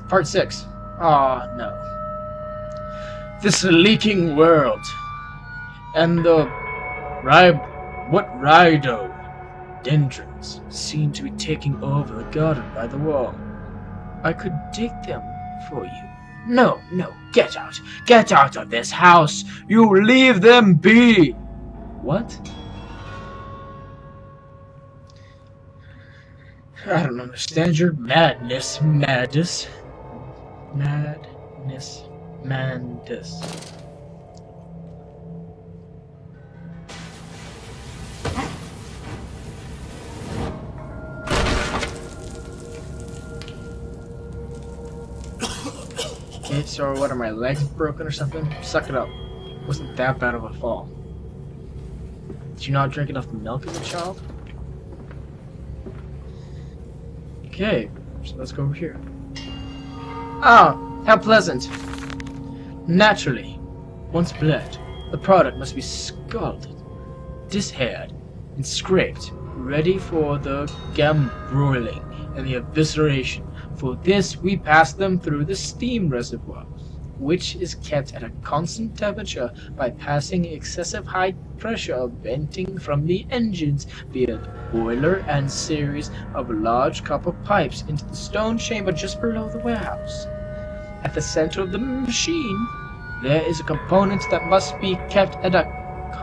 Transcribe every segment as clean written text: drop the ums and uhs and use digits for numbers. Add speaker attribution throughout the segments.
Speaker 1: Part 6. Aw, no. This leaking world. And the rhododendrons seem to be taking over the garden by the wall. I could dig them for you. No, get out. Get out of this house. You leave them be. What? I don't understand your madness, Mandus. Okay, so what, are my legs broken or something? Suck it up. Wasn't that bad of a fall. Did you not drink enough milk as a child? Okay, so let's go over here. Ah, how pleasant. Naturally, once bled, the product must be scalded, dishaired, and scraped, ready for the gambroiling and the evisceration. For this, we pass them through the steam reservoir, which is kept at a constant temperature by passing excessive high pressure of venting from the engines via the boiler and series of large copper pipes into the stone chamber just below the warehouse. At the center of the machine, there is a component that must be kept at a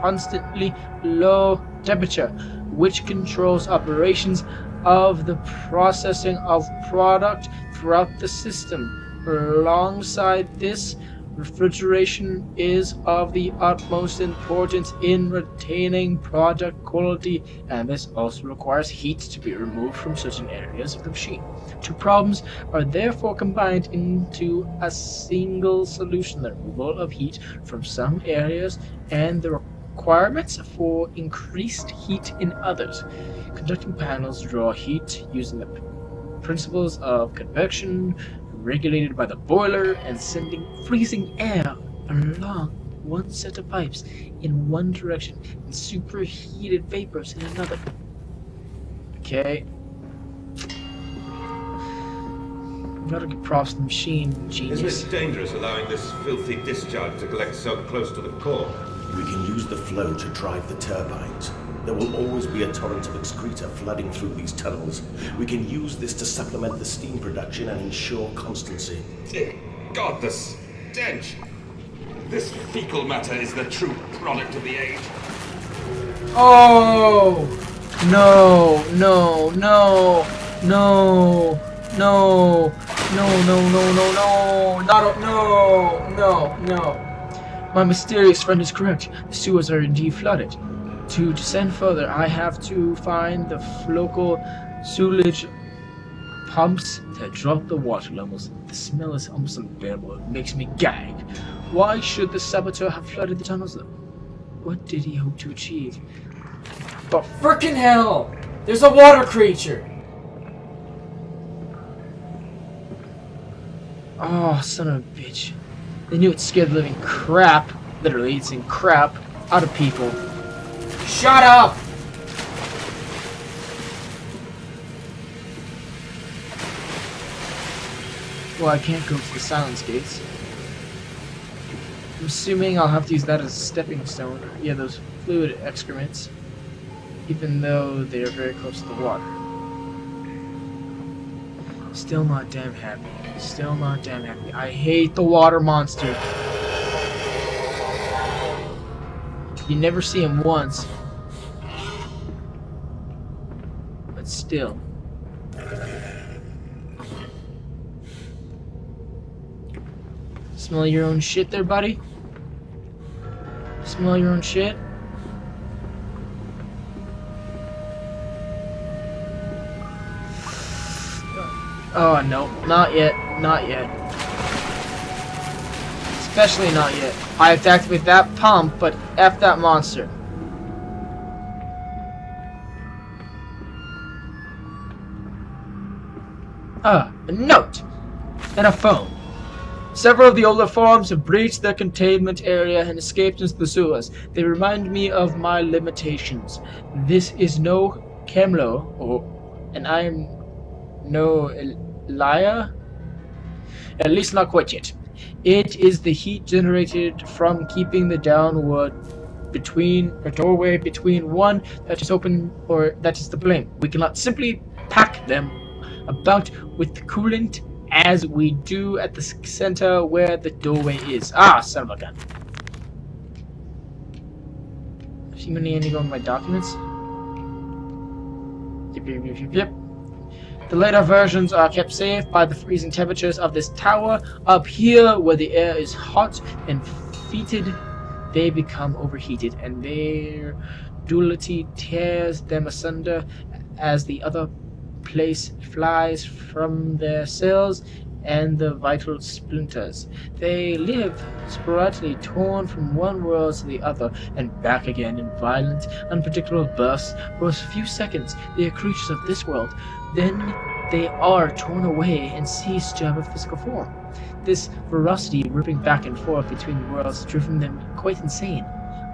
Speaker 1: constantly low temperature, which controls operations of the processing of product throughout the system. Alongside this, refrigeration is of the utmost importance in retaining product quality, and this also requires heat to be removed from certain areas of the machine. Two problems are therefore combined into a single solution: the removal of heat from some areas and the requirements for increased heat in others. Conducting panels draw heat using the principles of convection, regulated by the boiler, and sending freezing air along one set of pipes in one direction and superheated vapors in another. Okay. Gotta give props to the machine, genius.
Speaker 2: Isn't it dangerous allowing this filthy discharge to collect so close to the core?
Speaker 3: We can use the flow to drive the turbines. There will always be a torrent of excreta flooding through these tunnels. We can use this to supplement the steam production and ensure constancy.
Speaker 2: Dear God, the stench! This fecal matter is the true product of the age.
Speaker 1: Oh! No, no, no, no, no, no, no, no, no, no, not, no, no, no. My mysterious friend is correct. The sewers are indeed flooded. To descend further, I have to find the local sewage pumps that drop the water levels. The smell is almost unbearable. It makes me gag. Why should the saboteur have flooded the tunnels, though? What did he hope to achieve? But frickin' hell! There's a water creature! Oh, son of a bitch. They knew it scared the living crap, literally eating crap, out of people. Shut up! Well, I can't go to the silence gates. I'm assuming I'll have to use that as a stepping stone. Yeah, those fluid excrements. Even though they are very close to the water. Still not damn happy. Still not damn happy. I hate the water monster. You never see him once. But still. Smell your own shit there, buddy? Smell your own shit? Oh, no. Not yet. Not yet. Especially not yet. I have to activate that pump, but F that monster. A note! And a phone. Several of the older forms have breached their containment area and escaped into the sewers. They remind me of my limitations. This is no Camlo, and I am no liar. At least not quite yet. It is the heat generated from keeping the downward between a doorway between one that is open or that is the flame. We cannot simply pack them about with the coolant as we do at the center where the doorway is. Ah, son of a gun. See when I need to go in my documents? Yep. The later versions are kept safe by the freezing temperatures of this tower. Up here, where the air is hot and fetid, they become overheated, and their duality tears them asunder as the other place flies from their cells and the vital splinters. They live sporadically, torn from one world to the other and back again in violent, unpredictable bursts. For a few seconds, they are creatures of this world. Then they are torn away and cease to have a physical form. This ferocity ripping back and forth between worlds has driven them quite insane.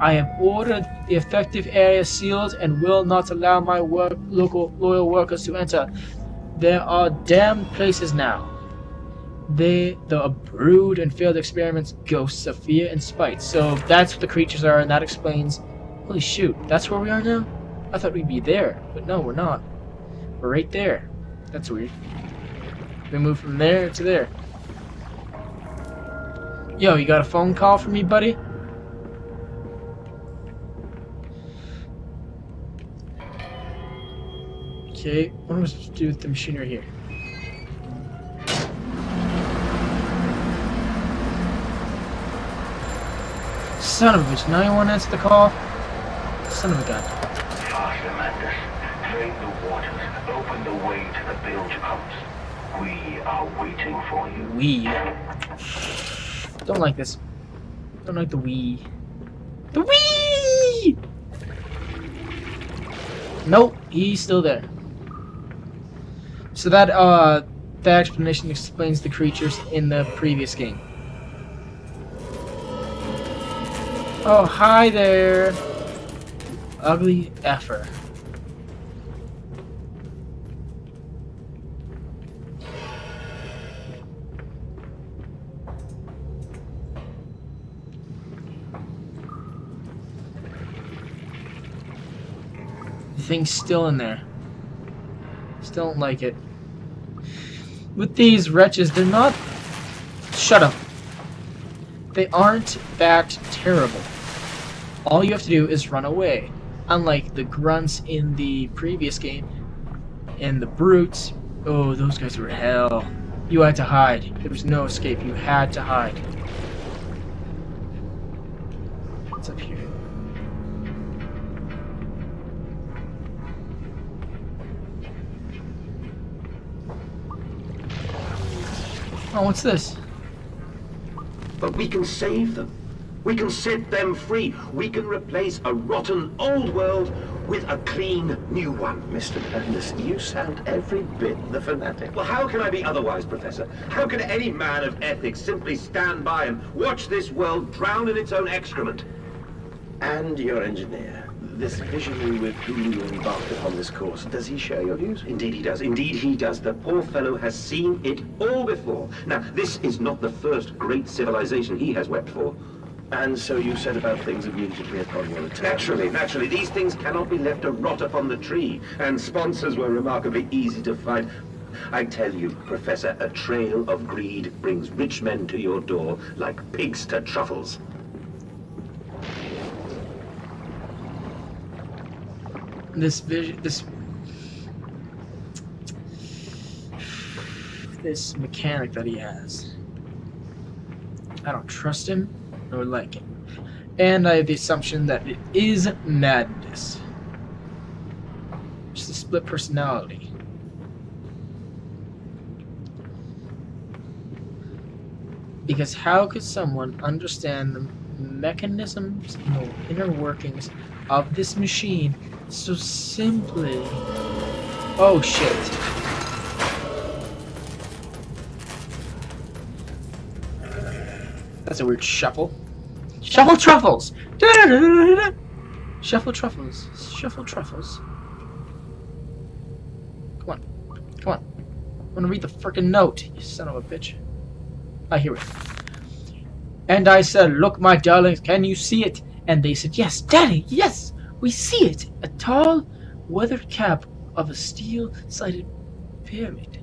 Speaker 1: I have ordered the effective area sealed and will not allow my local loyal workers to enter. There are damned places now. The brood and failed experiments, ghosts of fear and spite. So that's what the creatures are, and that explains... Holy shoot, that's where we are now? I thought we'd be there, but no, we're not. We're right there. That's weird. We moved from there to there. Yo, you got a phone call from me, buddy? Okay, what am I supposed to do with the machinery here? Son of a bitch, now you want to answer the call? Son of a gun.
Speaker 4: Faster, Mandus. Drain the waters. Open the way to the bilge pumps. We are waiting for you.
Speaker 1: We. Don't like this. Don't like the we. The we! Nope, he's still there. So that explanation explains the creatures in the previous game. Oh, hi there. Ugly effer. The thing's still in there. Still don't like it. With these wretches, they're not... Shut up. They aren't that terrible. All you have to do is run away. Unlike the grunts in the previous game. And the brutes. Oh, those guys were hell. You had to hide. There was no escape. You had to hide. What's up here? Oh, what's this?
Speaker 3: But we can save them. We can set them free. We can replace a rotten old world with a clean new one. Mr. Mandus, you sound every bit the fanatic. Well, how can I be otherwise, Professor? How can any man of ethics simply stand by and watch this world drown in its own excrement? And your engineer, this visionary with whom you embarked upon this course, does he share your views? Indeed he does. Indeed he does. The poor fellow has seen it all before. Now, this is not the first great civilization he has wept for. And so you set about things immediately upon your return? Naturally. These things cannot be left to rot upon the tree. And sponsors were remarkably easy to find. I tell you, Professor, a trail of greed brings rich men to your door like pigs to truffles.
Speaker 1: This mechanic that he has. I don't trust him nor like him. And I have the assumption that it is madness. Just a split personality. Because how could someone understand the mechanisms and the inner workings of this machine so simply? Oh shit. That's a weird shuffle. Shuffle truffles! Da-da-da-da-da-da. Shuffle truffles. Shuffle truffles. Come on. Come on. I want to read the frickin' note, you son of a bitch. I hear it. And I said, "Look, my darlings, can you see it?" And they said, "Yes, Daddy, yes, we see it. A tall, weathered cap of a steel-sided pyramid.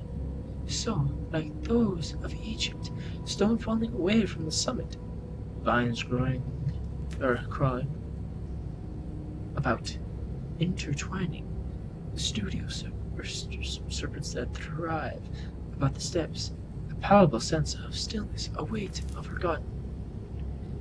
Speaker 1: So, like those of Egypt, stone falling away from the summit, vines growing, or crawling about, intertwining, the studio serpents that thrive about the steps, a palpable sense of stillness, a weight of forgotten.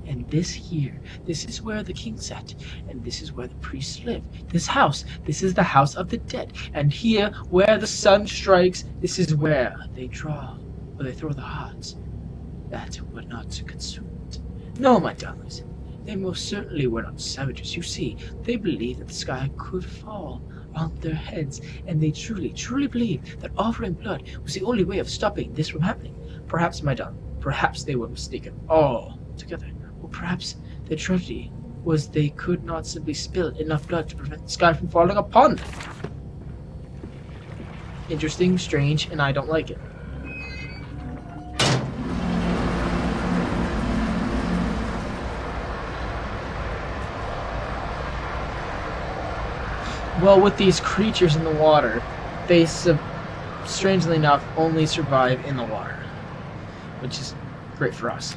Speaker 1: And this here, this is where the king sat, and this is where the priests live. This house, this is the house of the dead, and here, where the sun strikes, this is where they draw, where they throw the hearts that were not consumed. No, my darlings, they most certainly were not savages. You see, they believed that the sky could fall on their heads, and they truly, truly believed that offering blood was the only way of stopping this from happening. Perhaps, my darling, perhaps they were mistaken altogether. Or perhaps their tragedy was they could not simply spill enough blood to prevent the sky from falling upon them. Interesting, strange, and I don't like it. Well, with these creatures in the water, they, strangely enough, only survive in the water, which is great for us.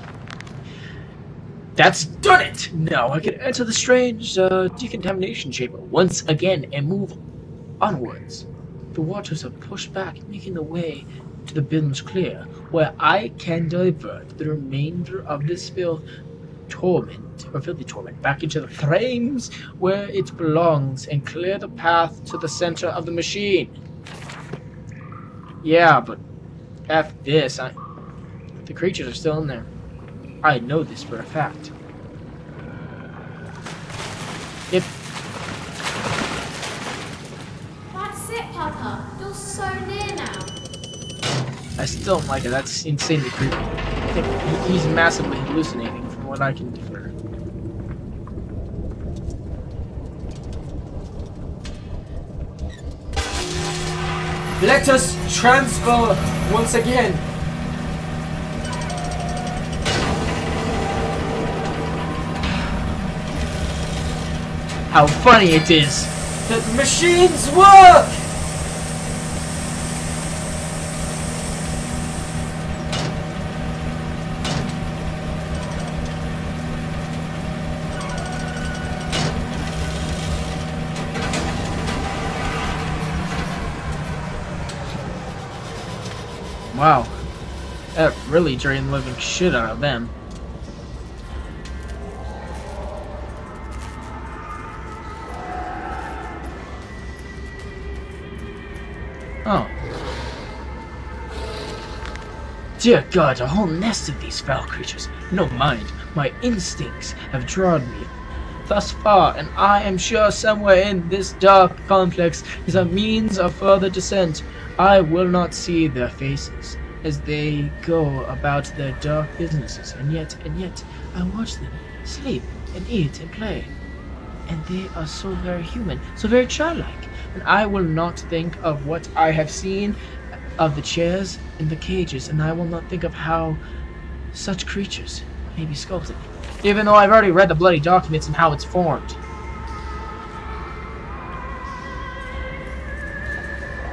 Speaker 1: That's done it! Now I can enter the strange decontamination chamber once again and move onwards. The waters are pushed back, making the way to the bins clear, where I can divert the remainder of this filthy torment back into the flames where it belongs and clear the path to the center of the machine. Yeah, but F this. The creatures are still in there. I know this for a fact.
Speaker 5: That's it, Papa. You're so near now.
Speaker 1: I still don't like it. That's insanely creepy. I think he's massively hallucinating from what I can infer. Let us transfer once again. How funny it is that machines work! Wow, that really drained the living shit out of them. Oh. Dear God, a whole nest of these foul creatures. No mind, my instincts have drawn me thus far, and I am sure somewhere in this dark complex is a means of further descent. I will not see their faces as they go about their dark businesses, and yet, I watch them sleep and eat and play. And they are so very human, so very childlike. And I will not think of what I have seen of the chairs and the cages, and I will not think of how such creatures may be sculpted, even though I've already read the bloody documents and how it's formed.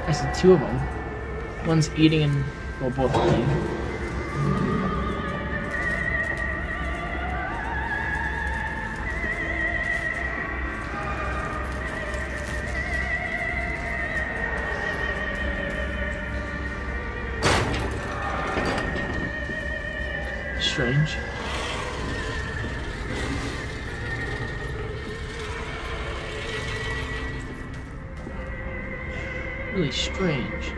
Speaker 1: I see two of them. One's eating and, well, both eating. Strange. Really strange.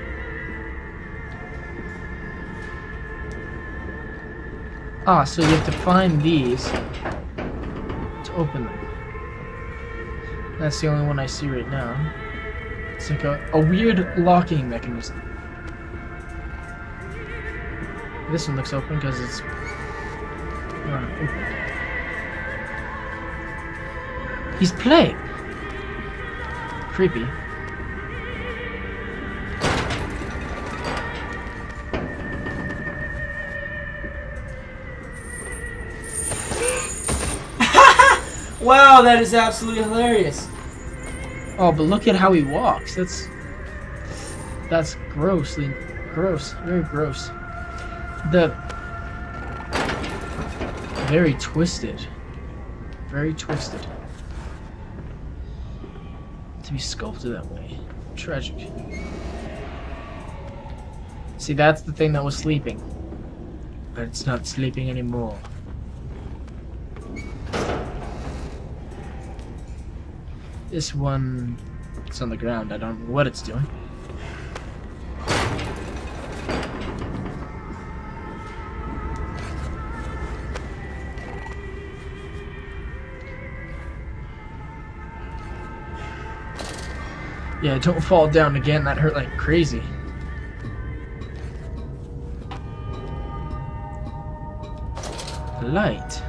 Speaker 1: Ah, so you have to find these to open them. That's the only one I see right now. It's like a weird locking mechanism. This one looks open because it's open. He's playing. Creepy.
Speaker 6: Wow, that is absolutely hilarious.
Speaker 1: Oh, but look at how he walks. That's grossly gross. Very gross. Very twisted. Very twisted. To be sculpted that way. Tragic. See, that's the thing that was sleeping. But it's not sleeping anymore. This one, it's on the ground. I don't know what it's doing. Yeah, don't fall down again. That hurt like crazy. The light.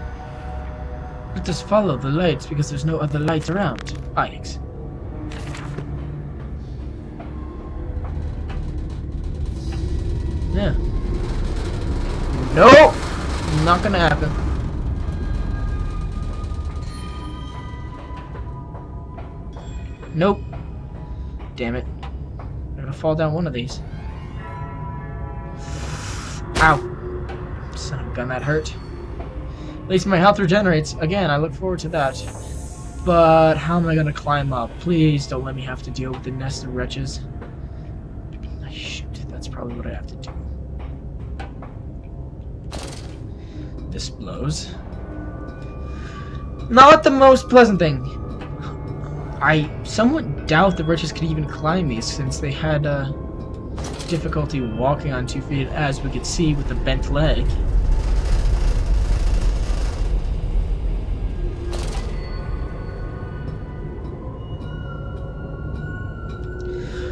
Speaker 1: Let us follow the lights because there's no other light around. Alex. Yeah. Nope! Not gonna happen. Nope. Damn it. I'm gonna fall down one of these. Ow. Son of a gun, that hurt. At least my health regenerates. Again, I look forward to that. But how am I gonna climb up? Please don't let me have to deal with the nest of wretches. Shoot, that's probably what I have to do. This blows. Not the most pleasant thing. I somewhat doubt the wretches could even climb these since they had difficulty walking on 2 feet, as we could see with the bent leg.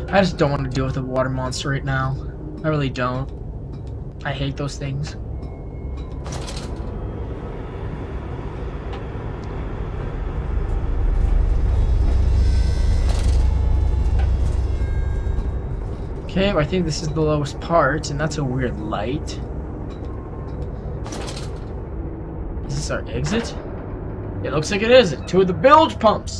Speaker 1: I just don't want to deal with a water monster right now. I really don't. I hate those things. Okay, I think this is the lowest part, and that's a weird light. Is this our exit? It looks like it is. To the bilge pumps!